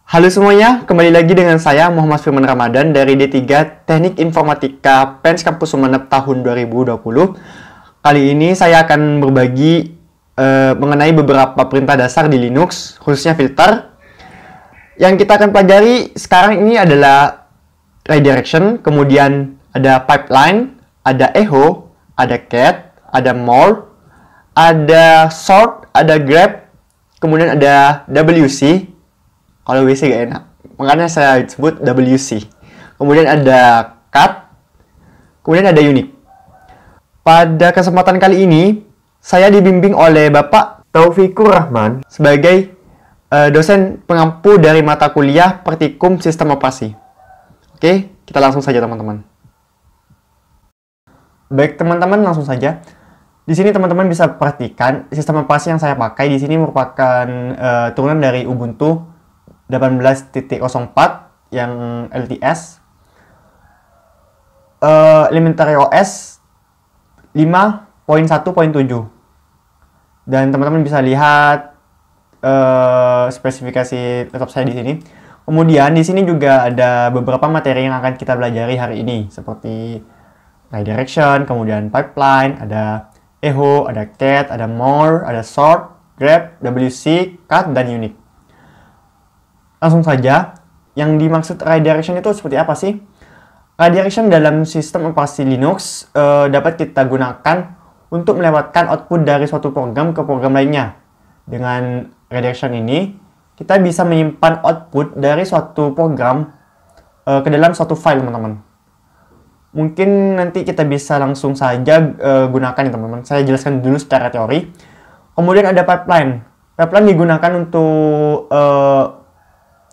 Halo semuanya, kembali lagi dengan saya Muhammad Firman Ramadan dari D3 Teknik Informatika PENS Kampus Sumeneb tahun 2020. Kali ini saya akan berbagi mengenai beberapa perintah dasar di Linux, khususnya filter. Yang kita akan pelajari sekarang ini adalah redirection, kemudian ada pipeline, ada echo, ada cat, ada more, ada sort, ada grep, kemudian ada WC. Kalau WC gak enak, makanya saya sebut WC. Kemudian ada cut, kemudian ada unit. Pada kesempatan kali ini, saya dibimbing oleh Bapak Taufikur Rahman sebagai dosen pengampu dari mata kuliah Praktikum Sistem Operasi. Oke, kita langsung saja teman-teman. Baik teman-teman, langsung saja. Di sini teman-teman bisa perhatikan sistem operasi yang saya pakai di sini merupakan turunan dari Ubuntu 18.04 yang LTS, Elementary OS 5.1.7, dan teman-teman bisa lihat spesifikasi laptop saya di sini. Kemudian di sini juga ada beberapa materi yang akan kita pelajari hari ini, seperti redirection, kemudian pipeline, ada echo, ada cat, ada more, ada sort, grep, WC, cut, dan unit. Langsung saja, yang dimaksud redirection itu seperti apa sih? Redirection dalam sistem operasi Linux dapat kita gunakan untuk melewatkan output dari suatu program ke program lainnya. Dengan redirection ini, kita bisa menyimpan output dari suatu program ke dalam suatu file, teman-teman. Mungkin nanti kita bisa langsung saja gunakan ya, teman-teman. Saya jelaskan dulu secara teori. Kemudian ada pipeline. Pipeline digunakan untuk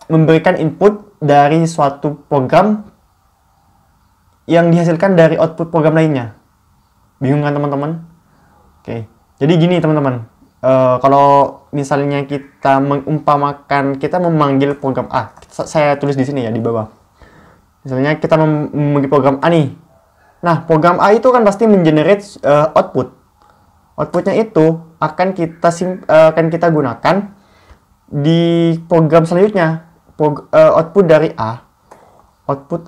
memberikan input dari suatu program yang dihasilkan dari output program lainnya. Bingung kan teman-teman? Oke, jadi gini teman-teman. Kalau misalnya kita mengumpamakan, kita memanggil program A, saya tulis di sini ya di bawah. Misalnya kita memanggil program A nih. Nah, program A itu kan pasti mengenerate output. Outputnya itu akan kita gunakan di program selanjutnya. Output dari A, output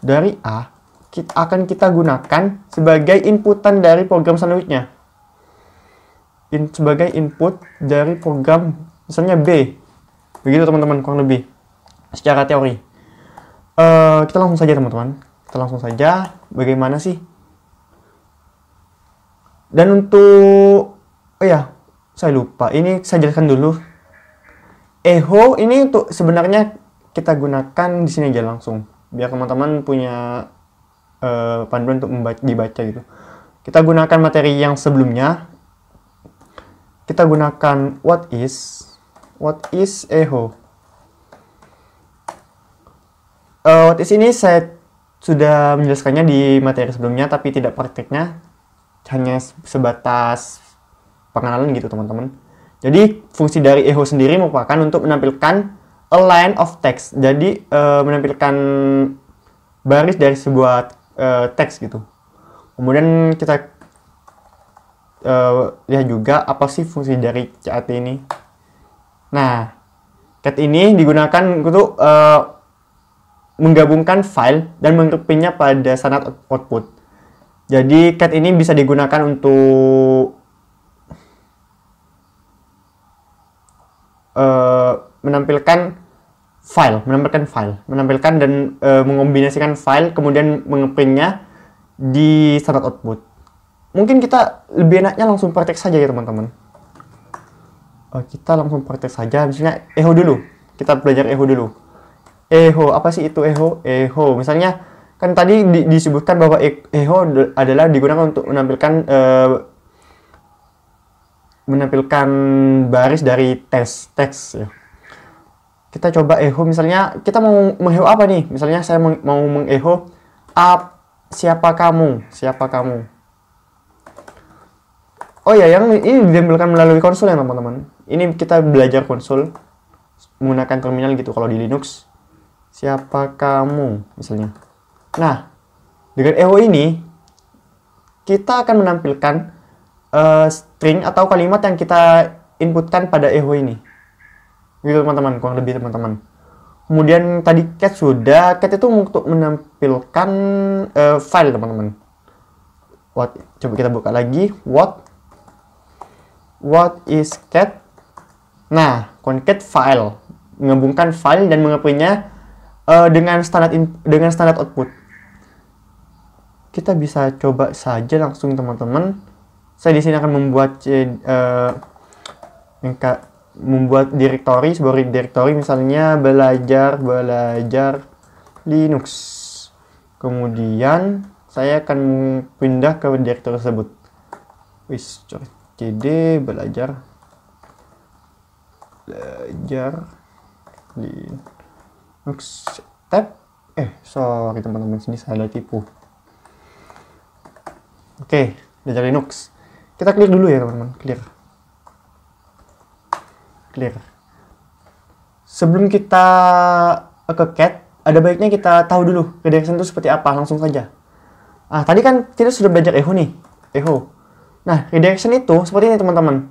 dari A akan kita gunakan sebagai inputan dari program selanjutnya. Sebagai input dari program misalnya B. Begitu teman-teman, kurang lebih secara teori. Kita langsung saja teman-teman. Kita langsung saja bagaimana sih. Dan untuk saya lupa. Ini saya jelaskan dulu. Echo ini untuk sebenarnya kita gunakan di sini aja langsung, biar teman-teman punya panduan untuk dibaca gitu. Kita gunakan materi yang sebelumnya. Kita gunakan what is echo. What is ini saya sudah menjelaskannya di materi sebelumnya, tapi tidak praktiknya, hanya sebatas pengenalan gitu teman-teman. Jadi fungsi dari echo sendiri merupakan untuk menampilkan a line of text. Jadi menampilkan baris dari sebuah teks gitu. Kemudian kita lihat juga apa sih fungsi dari cat ini. Nah, cat ini digunakan untuk menggabungkan file dan mengepinya pada standar output. Jadi cat ini bisa digunakan untuk menampilkan dan mengombinasikan file, kemudian mengeprintnya di standar output. Mungkin kita lebih enaknya langsung praktek saja ya teman-teman. Kita langsung praktek saja, misalnya echo dulu. Kita belajar echo dulu. Echo, apa sih itu echo? Echo, misalnya kan tadi disebutkan bahwa echo adalah digunakan untuk menampilkan baris dari teks ya. Kita coba echo, misalnya kita mau mengecho apa nih? Misalnya saya mau mengecho siapa kamu? Oh ya, yang ini ditampilkan melalui konsol ya teman-teman. Ini kita belajar konsol menggunakan terminal gitu kalau di Linux. Siapa kamu misalnya. Nah, dengan echo ini kita akan menampilkan string atau kalimat yang kita inputkan pada echo ini. Gitu teman-teman, kurang lebih teman-teman. Kemudian tadi cat sudah, cat itu untuk menampilkan file teman-teman. Coba kita buka lagi. What is cat? Nah, concat file, menggabungkan file dan mengapainya dengan standar output. Kita bisa coba saja langsung teman-teman. Saya di sini akan membuat directory, sebuah directory, misalnya belajar Linux. Kemudian saya akan pindah ke directory tersebut. cd belajar Linux tab. Sorry teman-teman, sini saya tipu. Oke, belajar Linux. Kita clear dulu ya teman-teman, clear. Sebelum kita ke cat, ada baiknya kita tahu dulu redirection itu seperti apa, langsung saja. Tadi kan kita sudah belajar echo nih, echo. Nah, redirection itu seperti ini teman-teman.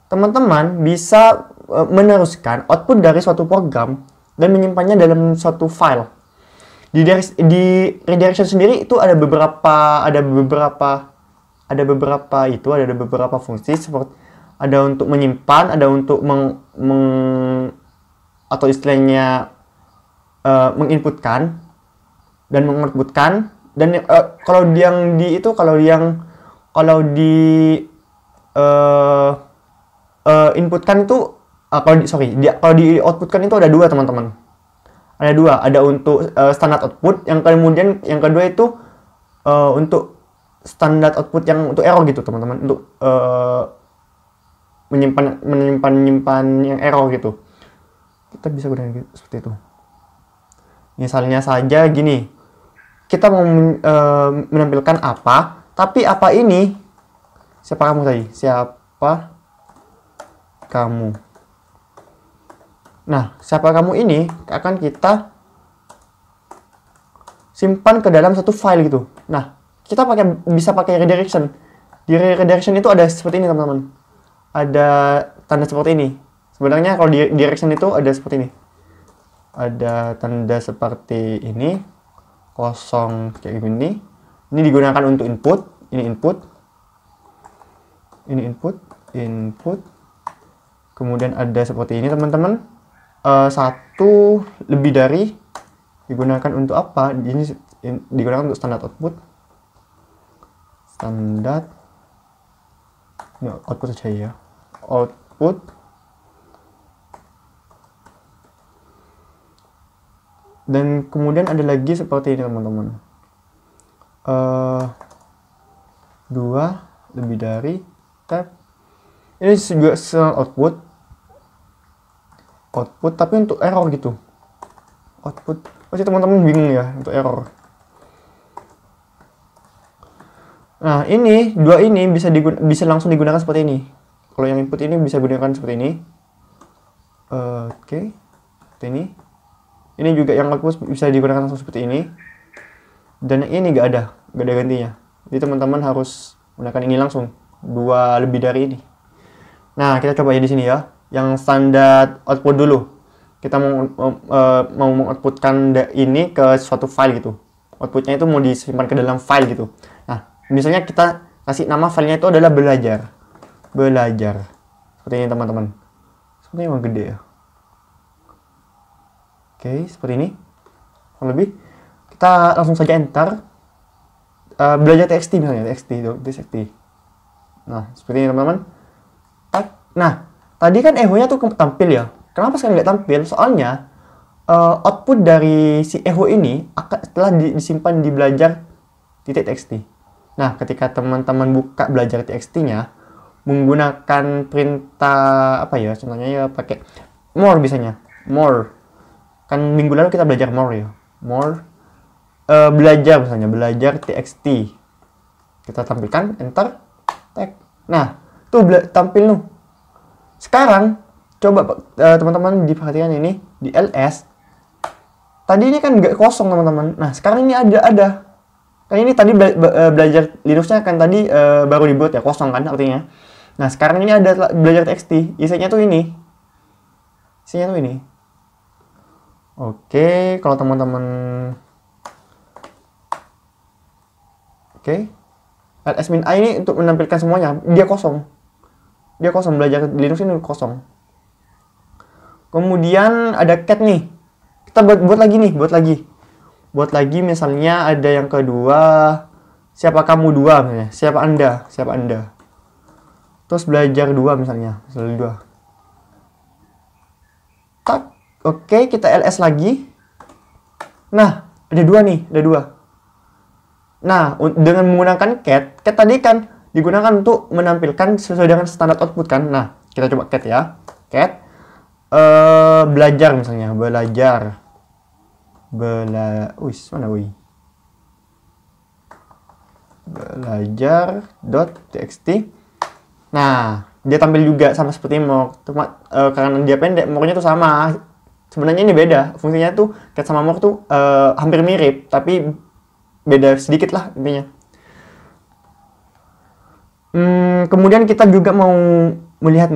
Teman-teman bisa meneruskan output dari suatu program dan menyimpannya dalam suatu file. Di redirection sendiri itu ada beberapa fungsi, seperti ada untuk menyimpan, ada untuk atau istilahnya menginputkan dan mengoutputkan. Dan kalau inputkan itu kalau di outputkan itu ada dua teman-teman. Ada untuk standar output, yang kedua itu untuk standar output yang untuk error gitu teman-teman, untuk menyimpan yang error gitu. Kita bisa gunakan gitu, seperti itu. Misalnya saja gini, kita mau menampilkan apa, tapi apa ini siapa kamu. Nah, siapa kamu ini akan kita simpan ke dalam satu file gitu. Nah, kita bisa pakai redirection. Di redirection itu ada seperti ini teman-teman. Ada tanda seperti ini. Sebenarnya kalau di direction itu ada seperti ini. Ada tanda seperti ini, kosong kayak gini. Ini digunakan untuk input. Ini input. Kemudian ada seperti ini teman-teman. Satu lebih dari digunakan untuk apa? Ini digunakan untuk standar output. Ini output saja ya. Output. Dan kemudian ada lagi seperti ini teman-teman. 2 lebih dari tab. Ini juga standar output tapi untuk error gitu. Output pasti teman-teman bingung ya untuk error. Nah, dua ini bisa langsung digunakan seperti ini. Kalau yang input ini bisa digunakan seperti ini. Oke. Seperti ini. Ini juga yang output bisa digunakan langsung seperti ini. Dan yang ini gak ada gantinya. Jadi teman-teman harus menggunakan ini langsung. 2 lebih dari ini. Nah, kita coba ya di sini ya. Yang standar output dulu. Kita mau mengoutputkan ini ke suatu file gitu. Outputnya itu mau disimpan ke dalam file gitu. Nah, misalnya kita kasih nama filenya itu adalah belajar. Seperti ini teman-teman. Sepertinya emang gede ya. Oke, seperti ini. Kurang lebih. Kita langsung saja enter. Belajar txt misalnya, txt. Nah, seperti ini teman-teman. Nah, tadi kan echo-nya tuh tampil ya. Kenapa sekarang nggak tampil? Soalnya output dari si echo ini setelah disimpan di belajar.txt. Nah, ketika teman-teman buka belajar.txt-nya menggunakan perintah apa ya? Contohnya ya pakai more biasanya. More. Kan minggu lalu kita belajar more ya. More. Belajar misalnya, belajar.txt. Kita tampilkan, enter, tag. Nah, tuh tampil tuh. Sekarang coba teman-teman diperhatikan ini di ls. Tadi ini kan nggak kosong teman-teman. Nah, sekarang ini ada. Kan ini tadi belajar Linuxnya kan tadi baru dibuat ya, kosong kan artinya. Nah, sekarang ini ada belajar txt, isinya tuh ini. Isinya tuh ini. Oke, kalau teman-teman ls-i ini untuk menampilkan semuanya, dia kosong. Dia kosong, belajar Linux ini kosong. Kemudian ada cat nih. Kita buat lagi nih, buat lagi misalnya ada yang kedua, siapa kamu dua misalnya, siapa anda, terus belajar dua misalnya dua. Tak, oke, kita ls lagi. Nah, ada dua. Nah, dengan menggunakan cat tadi kan digunakan untuk menampilkan sesuai dengan standar output kan. Nah, kita coba cat ya, belajar misalnya, belajar.txt. Nah, dia tampil juga sama seperti mock, karena dia pendek, mocknya tuh sama. Sebenarnya ini beda, fungsinya tuh cat sama mock tuh hampir mirip, tapi beda sedikit lah intinya. Kemudian kita juga mau melihat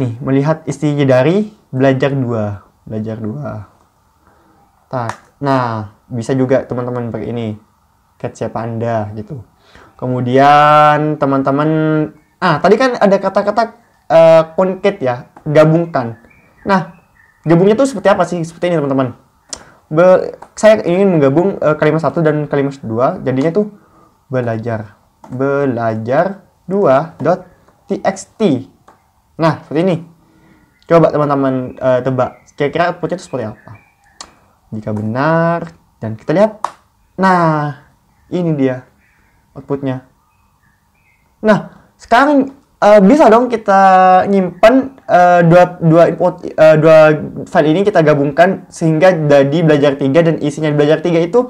isi dari belajar 2. Nah, bisa juga teman-teman pakai ini, cat siapa anda gitu. Kemudian teman-teman, tadi kan ada kata-kata concat ya, gabungkan. Nah, gabungnya tuh seperti apa sih? Seperti ini teman-teman. Saya ingin menggabung kalimat 1 dan kalimat 2, jadinya tuh belajar 2.txt. Nah, seperti ini. Coba teman-teman tebak, kira-kira outputnya itu seperti apa? Jika benar, dan kita lihat, nah, ini dia outputnya. Nah, sekarang bisa dong kita nyimpan dua file ini, kita gabungkan sehingga jadi belajar 3, dan isinya belajar 3 itu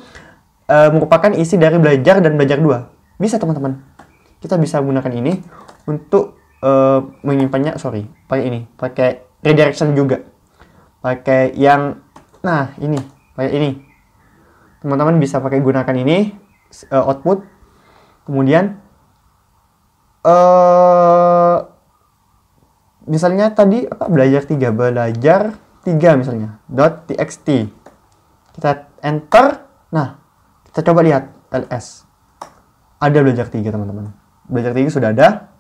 merupakan isi dari belajar dan belajar 2. Bisa teman-teman. Kita bisa menggunakan ini untuk menyimpannya, pakai redirection juga. Pakai yang, nah ini, pakai ini. Teman-teman bisa pakai gunakan ini, output. Kemudian, misalnya tadi belajar 3 misalnya .txt, kita enter. Nah, kita coba lihat ls, ada belajar 3 teman-teman, belajar 3 sudah ada.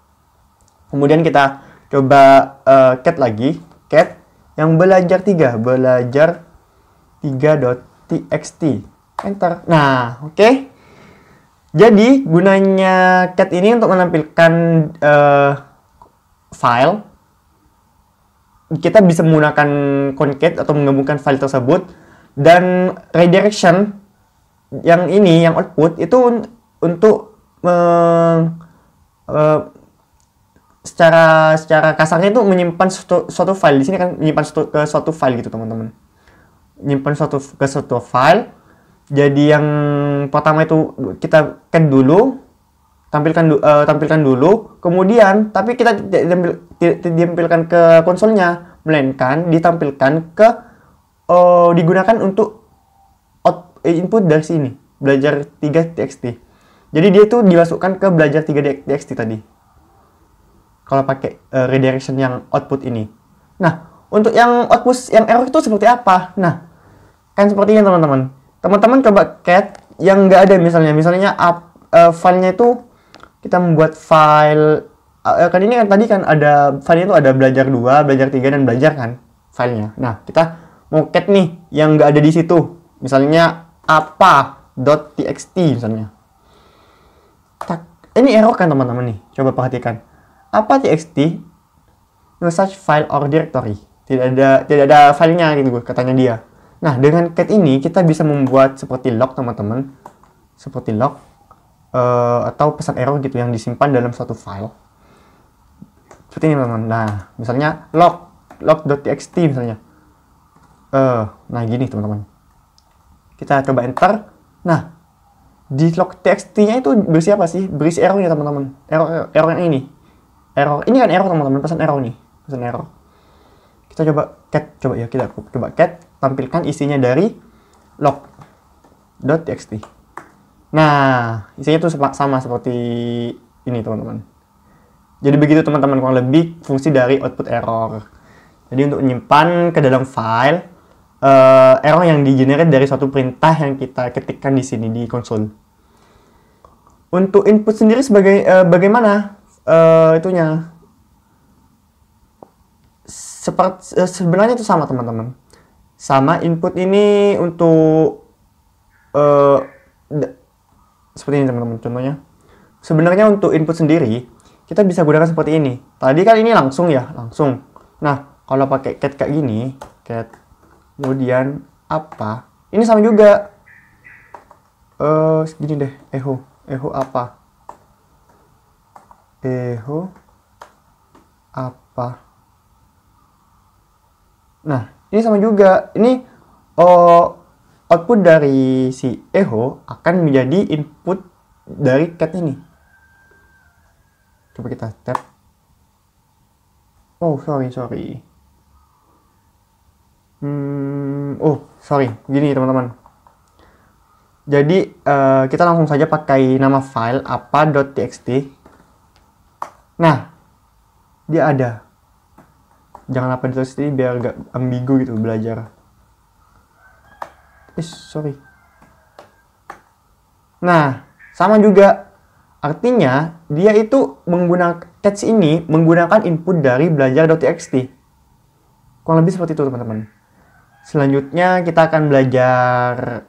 Kemudian kita coba cat lagi, cat yang belajar 3.txt, enter. Nah, oke. Jadi gunanya cat ini untuk menampilkan file. Kita bisa menggunakan concat atau menggabungkan file tersebut, dan redirection yang ini, yang output itu untuk secara kasarnya itu menyimpan suatu file. Di sini kan menyimpan ke suatu file gitu teman-teman, menyimpan ke suatu file. Jadi yang pertama itu kita cat dulu, tampilkan dulu, kemudian tapi kita tidak ditampilkan ke konsolnya, melainkan ditampilkan ke digunakan untuk input dari sini, belajar 3.txt. Jadi dia itu dimasukkan ke belajar 3.txt tadi, kalau pakai redirection yang output ini. Nah, untuk yang output yang error itu seperti apa? Nah, kan seperti ini teman-teman. Teman-teman coba cat yang nggak ada, misalnya filenya itu kita membuat file kan ini kan tadi kan ada filenya itu ada belajar 2, belajar 3, dan belajar kan filenya. Nah, kita mau cat nih yang nggak ada di situ, misalnya apa.txt misalnya. Ini error kan teman-teman nih, coba perhatikan. Apa.txt, no such file or directory, tidak ada filenya gitu katanya dia. Nah, dengan cat ini kita bisa membuat seperti log teman-teman, seperti log atau pesan error gitu yang disimpan dalam suatu file. Seperti ini teman-teman. Nah, misalnya log.txt misalnya. Nah gini teman-teman. Kita coba enter. Nah, di log.txt-nya itu berisi apa sih? Berisi errornya teman-teman. Error yang ini. Ini kan error teman-teman, pesan error nih. Pesan error. Kita coba cat, kita coba cat, tampilkan isinya dari log.txt. Nah, isinya tuh sama seperti ini teman-teman. Jadi begitu teman-teman kurang lebih fungsi dari output error. Jadi untuk menyimpan ke dalam file error yang di-generate dari suatu perintah yang kita ketikkan di sini di konsol. Untuk input sendiri sebagai bagaimana itunya? Sebenarnya itu sama teman-teman. Sama input ini untuk seperti ini teman-teman contohnya. Sebenarnya untuk input sendiri kita bisa gunakan seperti ini. Tadi kan ini langsung ya, langsung. Nah, kalau pakai cat kayak gini, cat kemudian apa? Ini sama juga. Gini deh, echo apa? Echo apa? Nah, ini sama juga. Ini output dari si echo akan menjadi input dari cat ini. Coba kita tap. Oh, sorry. Sorry. Gini teman-teman. Jadi kita langsung saja pakai nama file apa.txt. Nah, dia ada. Jangan apa.txt biar gak ambigu gitu belajar. Sorry. Nah, sama juga. Artinya, dia itu menggunakan catch ini menggunakan input dari belajar.txt. Kurang lebih seperti itu, teman-teman. Selanjutnya, kita akan belajar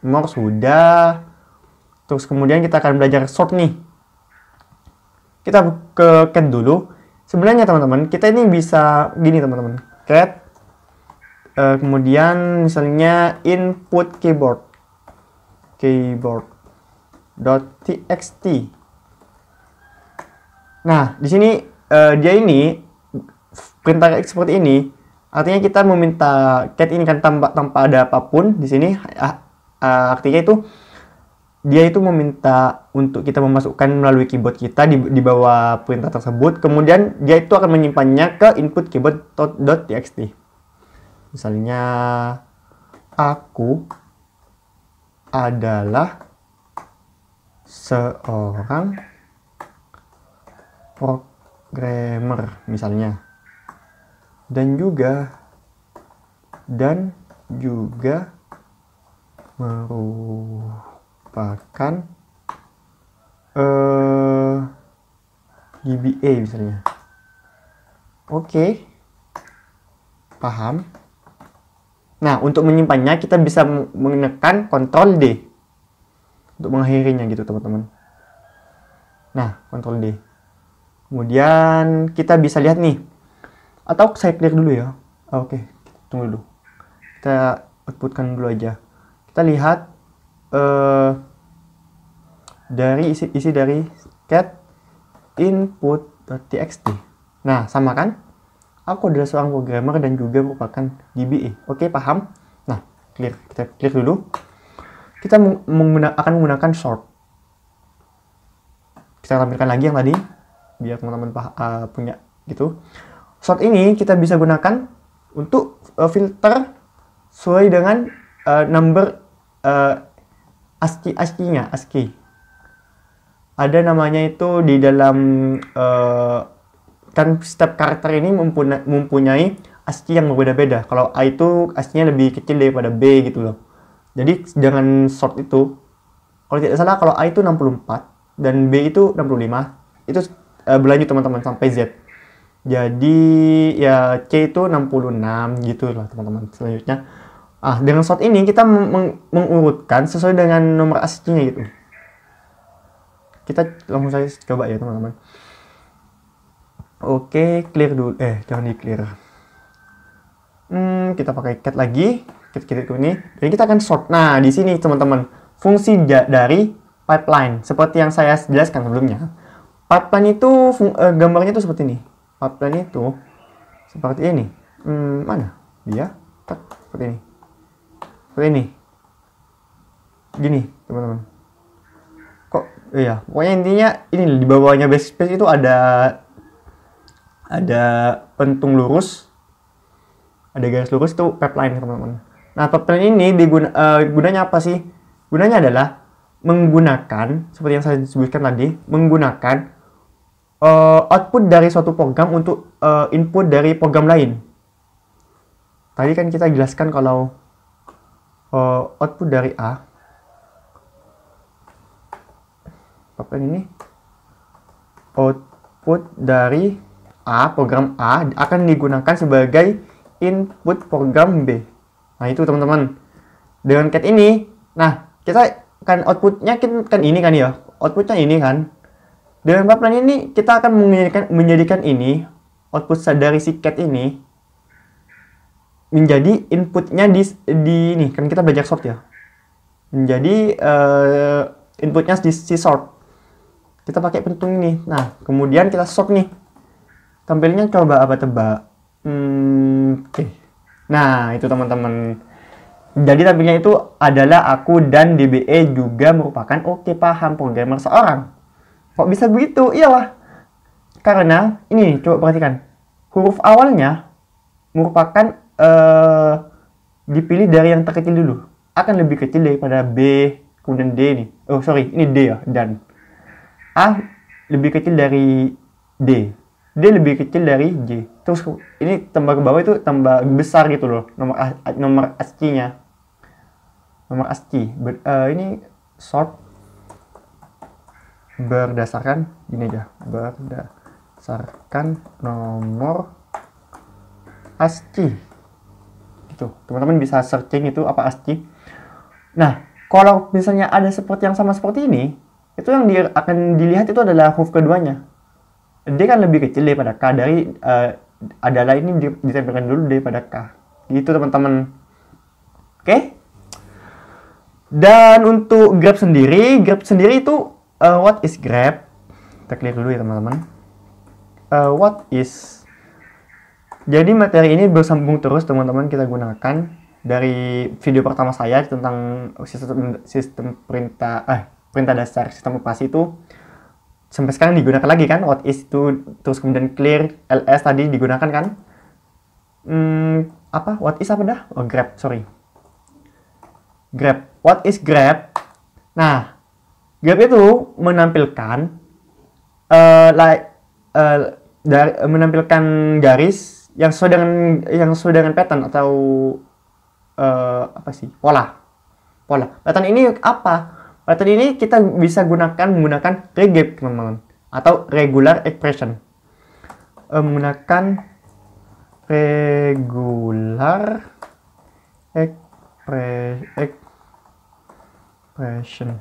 more sudah. Terus kemudian kita akan belajar sort nih. Kita ke cat dulu. Sebenarnya, teman-teman, kita ini bisa gini, teman-teman. Cat. Kemudian misalnya input keyboard.txt. Nah, di sini dia ini perintah seperti ini. Artinya kita meminta cat ini kan tanpa ada apapun di sini. Artinya itu dia itu meminta untuk kita memasukkan melalui keyboard kita di bawah perintah tersebut. Kemudian dia itu akan menyimpannya ke input keyboard.txt. Misalnya aku adalah seorang programmer misalnya, dan juga merupakan DBA misalnya. Oke. Paham? Nah, untuk menyimpannya kita bisa menekan Ctrl D untuk mengakhirinya gitu, teman-teman. Nah, Ctrl D. Kemudian kita bisa lihat nih. Atau saya clear dulu ya. Oke, tunggu dulu. Kita outputkan dulu aja. Kita lihat dari isi dari cat input.txt. Nah, sama kan? Aku adalah seorang programmer dan juga merupakan DBA. Oke, paham? Nah, clear. Kita clear dulu. Kita akan menggunakan sort. Kita tampilkan lagi yang tadi, biar teman-teman punya gitu. Sort ini kita bisa gunakan untuk filter sesuai dengan number ASCII-nya. ASCII. Ada namanya itu di dalam kan setiap karakter ini mempunyai ASCII yang berbeda-beda. Kalau A itu ASCII-nya lebih kecil daripada B gitu loh. Jadi dengan sort itu, kalau tidak salah kalau A itu 64 dan B itu 65, itu berlanjut teman-teman sampai Z. Jadi ya C itu 66 gitu lah teman-teman. Selanjutnya, dengan sort ini kita mengurutkan sesuai dengan nomor ASCII-nya gitu. Kita langsung saja coba ya teman-teman. Oke, clear dulu. Jangan di clear. Kita pakai cat lagi. Cat ini. Dan kita akan sort. Nah, di sini teman-teman, fungsi dari pipeline seperti yang saya jelaskan sebelumnya. Pipeline itu gambarnya itu seperti ini. Pipeline itu seperti ini. Mana? Dia seperti ini. Seperti ini. Gini, teman-teman. Kok iya, pokoknya intinya ini di bawahnya backspace itu ada pentung lurus, ada garis lurus, itu pipeline teman-teman. Nah, pipeline ini gunanya apa sih? Gunanya adalah menggunakan, seperti yang saya sebutkan tadi, menggunakan output dari suatu program untuk input dari program lain. Tadi kan kita jelaskan kalau output dari A, ini output dari A, program A akan digunakan sebagai input program B. Nah itu teman-teman, dengan cat ini, nah kita kan outputnya kan ini kan ya, outputnya ini kan. Dengan pipeline ini kita akan menjadikan ini output dari si cat ini menjadi inputnya di ini kan kita belajar sort ya, menjadi inputnya di si sort. Kita pakai pentung ini. Nah kemudian kita sort nih, tampilnya coba apa tebak? Oke. Nah itu teman-teman. Jadi tampilnya itu adalah aku dan DBE juga merupakan paham programmer seorang. Kok bisa begitu? Iyalah. Karena ini coba perhatikan. Huruf awalnya merupakan dipilih dari yang terkecil dulu. Akan lebih kecil daripada B, kemudian D nih. Oh sorry, ini D ya, dan A lebih kecil dari D. D lebih kecil dari J. Terus ini tambah ke bawah itu tambah besar gitu loh. Nomor ASCII-nya. Nomor ASCII. Ini sort berdasarkan ini aja, berdasarkan nomor ASCII. Itu teman-teman bisa searching itu apa ASCII. Nah kalau misalnya ada seperti yang sama seperti ini, itu yang akan dilihat itu adalah huruf keduanya. D kan lebih kecil daripada K, dari adalah ini ditempelkan dulu daripada K. Gitu teman-teman. Oke. Dan untuk grab sendiri itu what is grab? Kita clear dulu ya teman-teman. What is? Jadi materi ini bersambung terus teman-teman, kita gunakan dari video pertama saya tentang sistem perintah dasar sistem operasi itu sampai sekarang digunakan lagi kan. What is itu, terus kemudian clear, ls tadi digunakan kan. What is apa dah? Oh grab, sorry. Grab. What is grab? Nah, grab itu menampilkan menampilkan garis yang sesuai dengan pattern atau pola. Pattern ini apa? Pattern ini kita bisa menggunakan regep teman-teman, atau regular expression. Menggunakan regular expression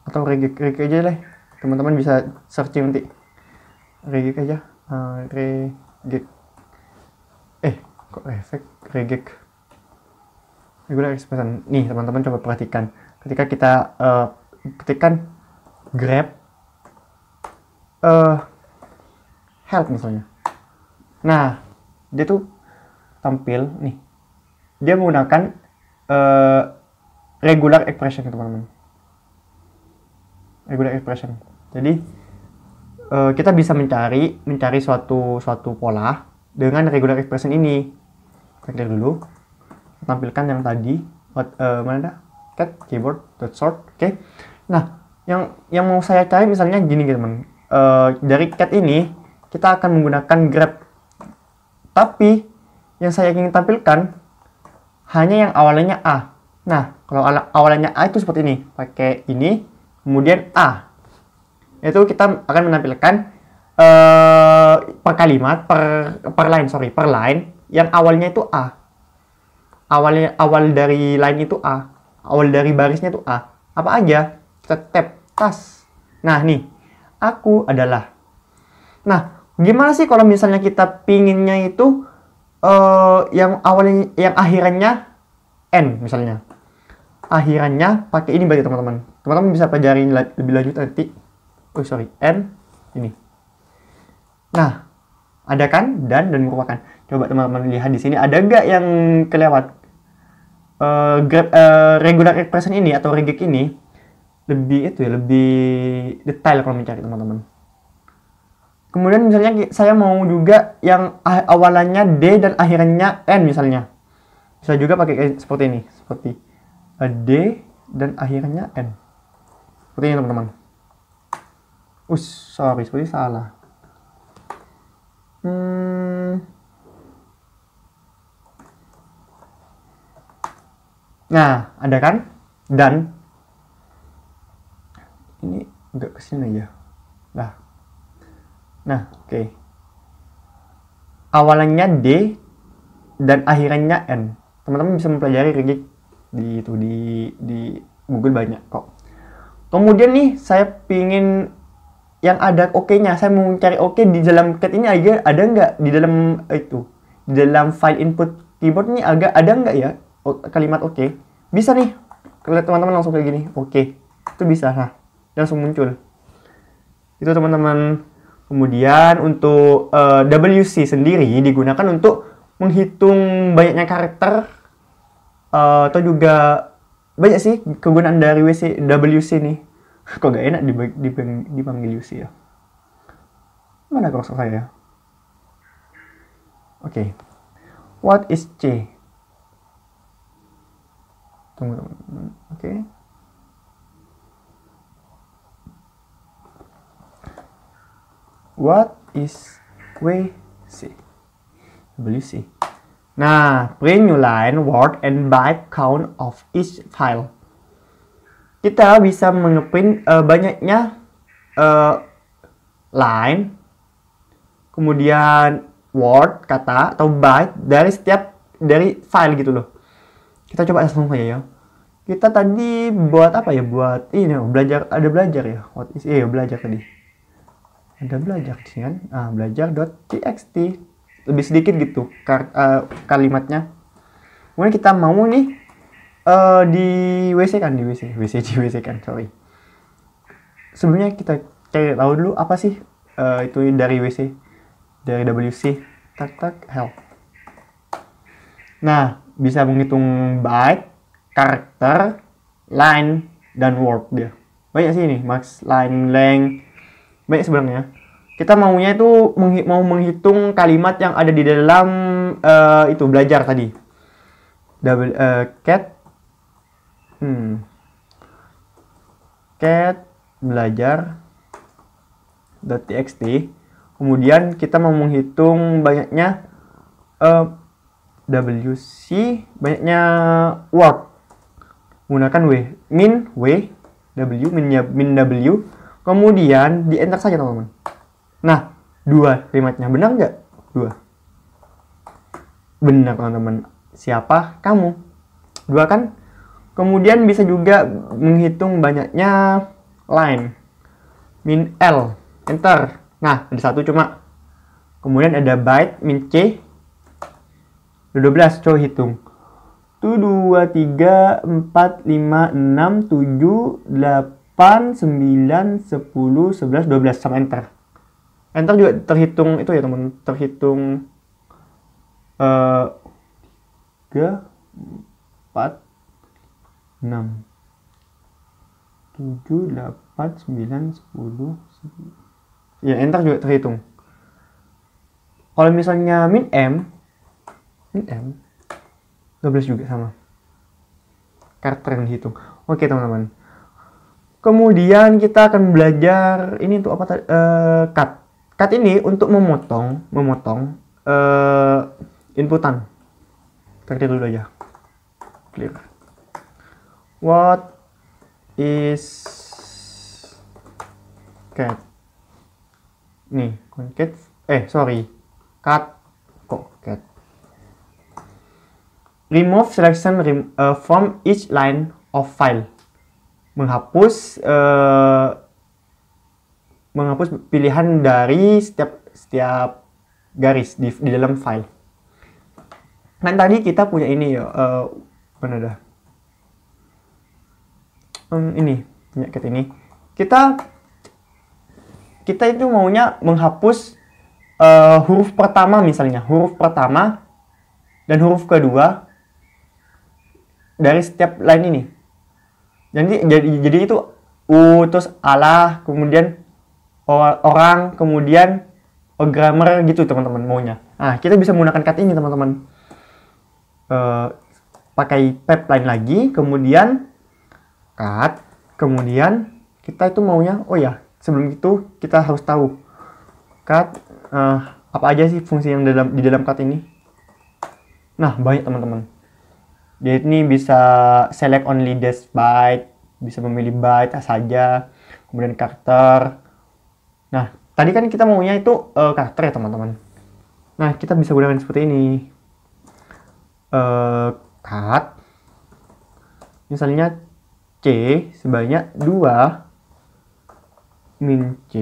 atau regek aja deh, teman-teman bisa searching nanti regek aja. Regek regek regular expression nih teman-teman, coba perhatikan ketika kita ketikkan grab help misalnya. Nah dia tuh tampil nih, dia menggunakan regular expression teman-teman, regular expression. Jadi kita bisa mencari suatu pola dengan regular expression ini. Kita clear dulu, tampilkan yang tadi mana dah, cat keyboard sort. Oke. Nah yang mau saya cari misalnya gini teman, dari cat ini kita akan menggunakan grab, tapi yang saya ingin tampilkan hanya yang awalnya A. Nah kalau awalnya A itu seperti ini, pakai ini kemudian A, itu kita akan menampilkan per kalimat, per line yang awalnya itu A. Awal dari line itu A, awal dari barisnya itu A. Apa aja? Kita tap tas. Nah nih, aku adalah. Nah gimana sih kalau misalnya kita pinginnya itu yang akhirannya N misalnya, akhirannya pakai ini berarti teman-teman bisa pelajari lebih lanjut nanti. N ini. Nah ada kan dan merupakan. Coba teman-teman lihat di sini, ada nggak yang kelewat? Regular expression ini atau regek ini lebih detail kalau mencari teman-teman. Kemudian misalnya saya mau juga yang awalannya D dan akhirannya N misalnya. Bisa juga pakai kayak seperti ini, seperti D dan akhirnya N. Seperti ini teman-teman. Sorry, seperti salah. Nah, ada kan? Dan ini agak kesini aja. Nah, oke. Awalannya D dan akhirnya N. Teman-teman bisa mempelajari regik di Google banyak kok. Kemudian nih, saya pingin yang ada oke-nya. Saya mau cari oke di dalam cat ini aja, ada nggak di dalam itu? Di dalam file input keyboard nih ada nggak ya kalimat oke? Bisa nih. Kalian teman-teman langsung kayak gini. Oke. Itu bisa. Nah, langsung muncul. Itu teman-teman. Kemudian untuk WC sendiri digunakan untuk menghitung banyaknya karakter atau juga banyak sih kegunaan dari WC nih. Kok gak enak dipanggil UC ya? Mana kursor saya? Oke. What is C? Tunggu teman-teman. Oke. What is WC? WC. Nah, print new line, word, and byte count of each file. Kita bisa mengeprint banyaknya line, kemudian word, kata, atau byte dari file gitu loh. Kita coba langsung saja ya. Kita tadi buat apa ya? Buat ini belajar ya. What is belajar tadi. Ada belajar kan? Belajar.txt. Lebih sedikit gitu kalimatnya. Kemudian kita mau nih di WC kan, sorry. Sebelumnya kita cari tahu dulu apa sih itu dari WC, dari WC. Help. Nah, bisa menghitung byte, karakter, line, dan word dia. Banyak sih ini, max, line, length, banyak sebenarnya. Kita maunya itu mau menghitung kalimat yang ada di dalam itu belajar tadi. Cat belajar.txt. Kemudian kita mau menghitung banyaknya WC, banyaknya word. Menggunakan min W. Kemudian di enter saja teman-teman. Nah, 2 kalimatnya. Benar nggak? 2. Benar teman-teman. Siapa? Kamu. 2 kan? Kemudian bisa juga menghitung banyaknya line. Min L. Enter. Nah, ada 1 cuma. Kemudian ada byte. Min C. 12. Coba hitung. 1, 2, 3, 4, 5, 6, 7, 8, 9, 10, 11, 12. Sama enter. Enter juga terhitung itu ya teman. Terhitung 3, 4, 6, 7, 8, 9, 10. Ya, enter juga terhitung. Kalau misalnya min M 12 juga sama. Karakter yang dihitung. Oke, teman-teman. Kemudian kita akan belajar ini untuk apa tadi? Cut. Cut ini untuk memotong inputan. Kita dulu aja. Clear. What is cat? Nih, concat. Cut. Kok cat? Remove selection from each line of file. Menghapus pilihan dari setiap garis di dalam file. Nah, tadi kita punya ini ya, mana dah? Ini punya cat ini. Kita itu maunya menghapus huruf pertama misalnya, huruf pertama dan huruf kedua dari setiap line ini. Jadi itu terus Allah, kemudian orang, kemudian grammar gitu teman-teman maunya. Nah, kita bisa menggunakan cut ini teman-teman. pakai pipeline lagi, kemudian cut, kemudian kita itu maunya, oh ya, sebelum itu kita harus tahu cut apa aja sih fungsi yang di dalam cut ini. Nah, banyak teman-teman. Jadi ini bisa select only this byte, bisa memilih byte saja, kemudian karakter. Nah, tadi kan kita maunya itu karakter ya teman-teman. Nah, kita bisa gunakan seperti ini. Cut, misalnya C sebanyak 2 min C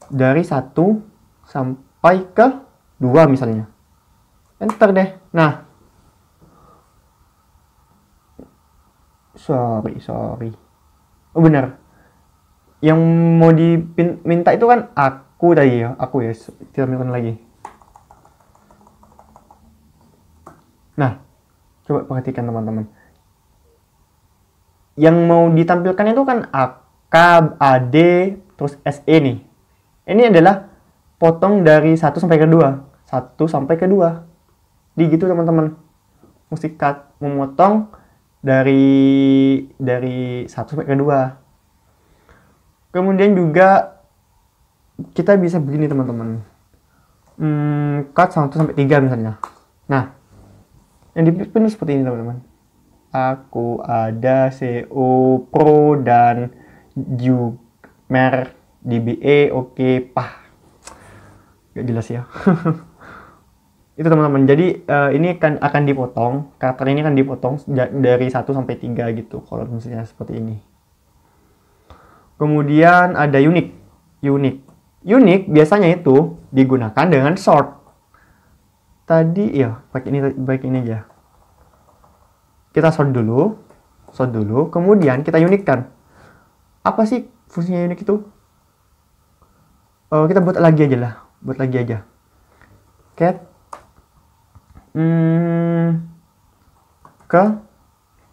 dari 1 sampai ke 2 misalnya. Enter deh. Nah, sorry. Oh benar. Yang mau diminta itu kan aku tadi ya. Aku ya. Kita minta lagi. Nah, coba perhatikan teman-teman. Yang mau ditampilkan itu kan AK, AD, terus SE nih. Ini adalah potong dari 1 sampai ke 2. 1 sampai ke 2. Di gitu teman-teman. Mesti cut, memotong dari 1 sampai ke 2. Kemudian juga kita bisa begini teman-teman. Cut 1 sampai 3 misalnya. Nah, yang dipilih seperti ini teman-teman. Aku ada CO Pro dan Jumer DBA oke pah. Gak jelas ya. Itu teman-teman. Jadi ini akan dipotong. Karakter ini akan dipotong dari 1 sampai 3 gitu. Kalau misalnya seperti ini. Kemudian ada unique biasanya itu digunakan dengan sort. Tadi ya baik ini aja. Kita sort dulu, kemudian kita unique-kan. Apa sih fungsinya unique itu? Kita buat lagi aja. Cat ke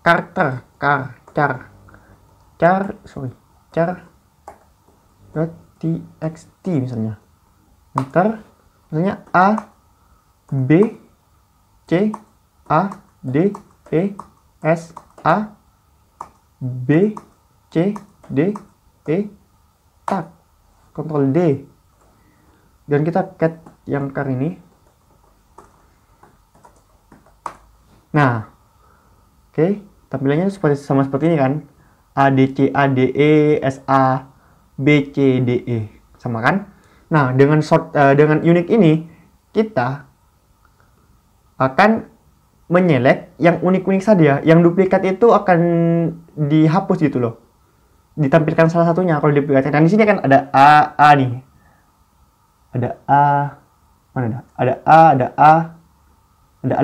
karakter char.txt misalnya. Enter misalnya A B C A D E S A B C D E tak Ctrl D dan kita cat yang car ini. Nah, oke, tampilannya sama seperti ini kan. A D C A D E S A B C D E sama kan. Nah, dengan dengan unique ini kita akan menyelect yang unik-unik saja. Yang duplikat itu akan dihapus gitu loh. Ditampilkan salah satunya kalau duplikat. Dan di sini kan ada A nih. Ada A. Mana ada? Ada A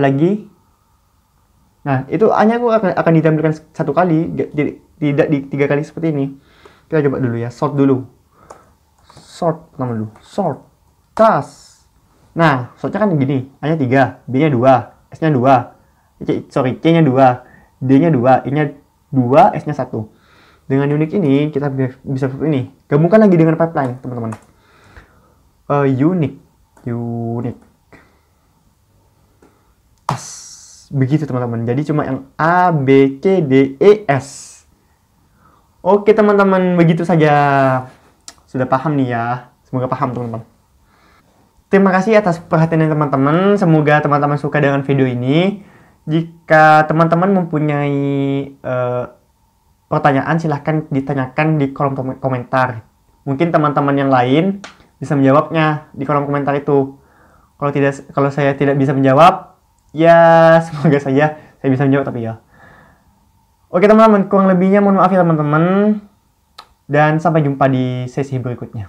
lagi. Nah, itu A-nya akan ditampilkan satu kali, tidak di 3 kali seperti ini. Kita coba dulu ya, sort dulu. Sort task. Nah, sortnya kan gini, A-nya 3, B-nya 2, S-nya 2, C-nya 2, D-nya 2, I-nya 2, S-nya 1. Dengan unique ini, kita bisa seperti ini. Gabungkan lagi dengan pipeline, teman-teman. Unique. Begitu, teman-teman. Jadi cuma yang A, B, C, D, E, S. Oke, teman-teman. Begitu saja. Sudah paham nih ya. Semoga paham, teman-teman. Terima kasih atas perhatian teman-teman. Semoga teman-teman suka dengan video ini. Jika teman-teman mempunyai pertanyaan, silahkan ditanyakan di kolom komentar. Mungkin teman-teman yang lain bisa menjawabnya di kolom komentar itu. Kalau saya tidak bisa menjawab, ya semoga saja saya bisa menjawab tapi ya. Oke teman-teman, kurang lebihnya mohon maaf ya teman-teman. Dan sampai jumpa di sesi berikutnya.